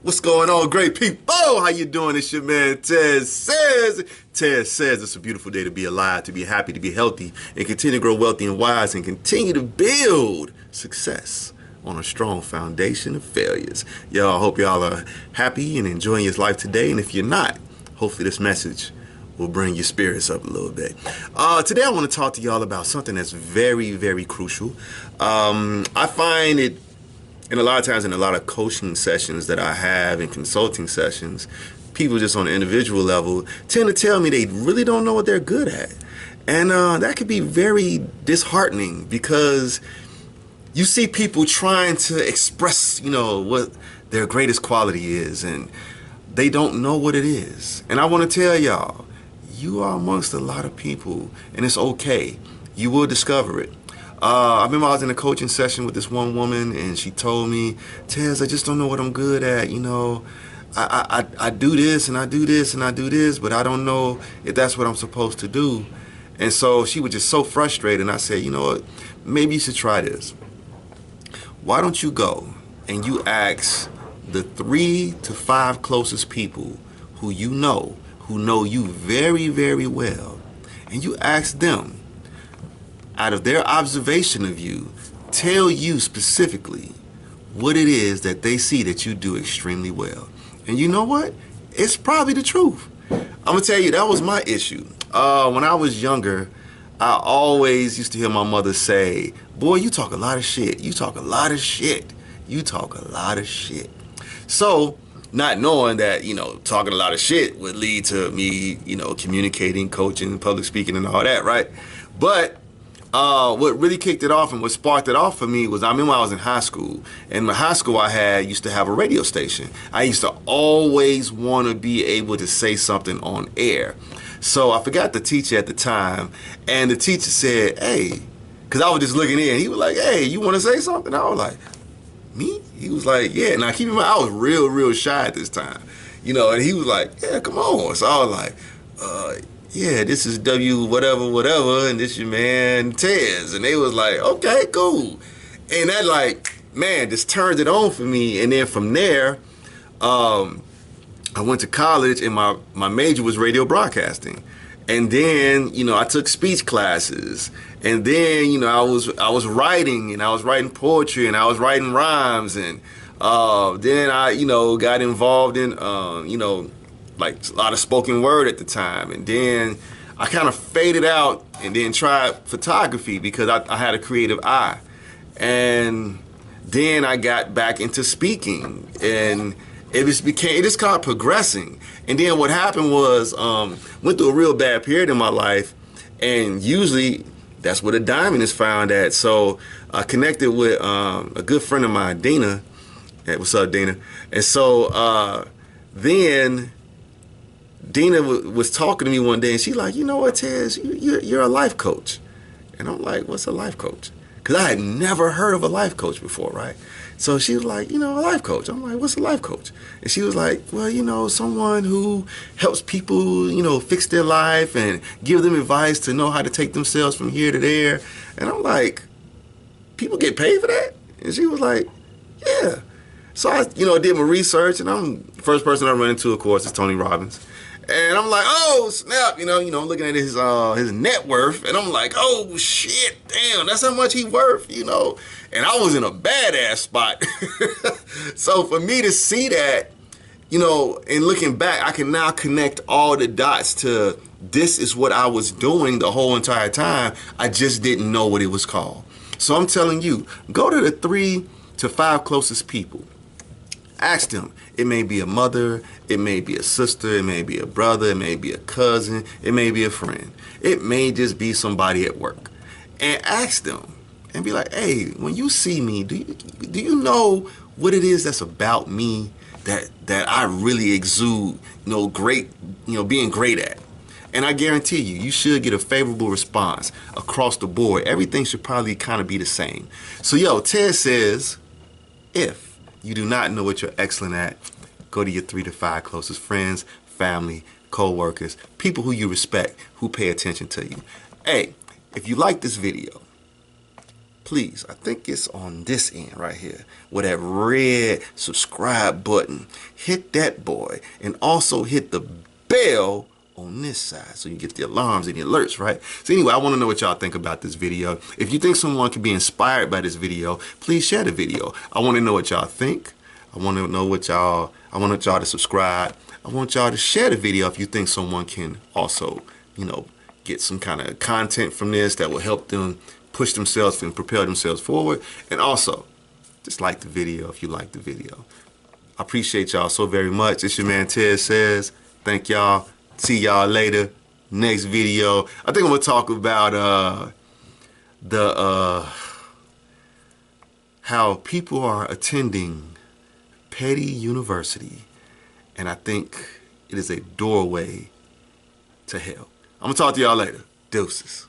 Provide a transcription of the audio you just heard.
What's going on, great people? How you doing? It's your man, Ted Says. Ted Says it's a beautiful day to be alive, to be happy, to be healthy, and continue to grow wealthy and wise, and continue to build success on a strong foundation of failures. Y'all, hope y'all are happy and enjoying your life today. And if you're not, hopefully this message will bring your spirits up a little bit. Today I want to talk to y'all about something that's very, very crucial. I find it, and a lot of times in a lot of coaching sessions that I have and consulting sessions, people just on an individual level tend to tell me they really don't know what they're good at. And that could be very disheartening because you see people trying to express, what their greatest quality is, and they don't know what it is. And I want to tell y'all, you are amongst a lot of people, and it's okay. You will discover it. I remember I was in a coaching session with this one woman, and she told me, Tez, I just don't know what I'm good at. I do this and I do this and I do this, but I don't know if that's what I'm supposed to do. And so she was just so frustrated, and I said, you know what, maybe you should try this. Why don't you go and you ask the 3 to 5 closest people who know you very, very well, and you ask them, out of their observation of you, tell you specifically what it is that they see that you do extremely well. And you know what? It's probably the truth. I'm gonna tell you, that was my issue. When I was younger, I always used to hear my mother say, boy, you talk a lot of shit. You talk a lot of shit. You talk a lot of shit. So, not knowing that, talking a lot of shit would lead to me, communicating, coaching, public speaking, and all that, right? But what really kicked it off and what sparked it off for me was, I remember I was in high school. And in high school used to have a radio station. I used to always want to be able to say something on air. So I forgot the teacher at the time, and the teacher said, hey, because I was just looking in. He was like, hey, you want to say something? I was like, me? He was like, yeah. Now keep in mind, I was real shy at this time. And he was like, yeah, come on. So I was like, yeah, this is W whatever, and this your man Tez. And they was like, okay, cool. And that just turned it on for me. And then from there, I went to college, and my major was radio broadcasting. And then, I took speech classes. And then, I was writing, and I was writing poetry, and I was writing rhymes. And then I, got involved in, like a lot of spoken word at the time. And then I kind of faded out and then tried photography because I had a creative eye. And then I got back into speaking, and it just started progressing. And then what happened was, went through a real bad period in my life, and usually that's where the diamond is found at. So I connected with a good friend of mine, Dina. Hey, what's up, Dina? And so then Dina was talking to me one day, and she's like, you know what, Tez, you're a life coach. And I'm like, what's a life coach? Because I had never heard of a life coach before, right? So she was like, a life coach. I'm like, what's a life coach? And she was like, well, someone who helps people, fix their life and give them advice to know how to take themselves from here to there. And I'm like, people get paid for that? And she was like, yeah. So I, did my research, and the first person I run into, of course, is Tony Robbins. And I'm like, oh, snap, I'm looking at his net worth, and I'm like, oh, shit, damn, that's how much he worth, And I was in a badass spot. So for me to see that, and looking back, I can now connect all the dots to this is what I was doing the whole entire time. I just didn't know what it was called. So I'm telling you, go to the 3 to 5 closest people. Ask them. It may be a mother, it may be a sister, it may be a brother, it may be a cousin, it may be a friend. It may just be somebody at work. And ask them and be like, hey, when you see me, do you know what it is that's about me that I really exude, being great at? And I guarantee you should get a favorable response across the board. Everything should probably kind of be the same. So, Ted says, if you do not know what you're excellent at, go to your 3 to 5 closest friends, family, co-workers, people who you respect, who pay attention to you. Hey, if you like this video, please, I think it's on this end right here, with that red subscribe button. Hit that boy, and also hit the bell on this side so you get the alarms and the alerts, right? So anyway, I want to know what y'all think about this video. If you think someone could be inspired by this video, please share the video. I want to know what y'all think. I want to know what y'all, I want y'all to subscribe. I want y'all to share the video if you think someone can also, you know, get some kind of content from this that will help them push themselves and propel themselves forward. And also, just like the video if you like the video. I appreciate y'all so very much. It's your man Ted Says. Thank y'all. See y'all later. Next video. I think I'm gonna talk about how people are attending Petty University, and I think it is a doorway to hell. I'm gonna talk to y'all later. Deuces.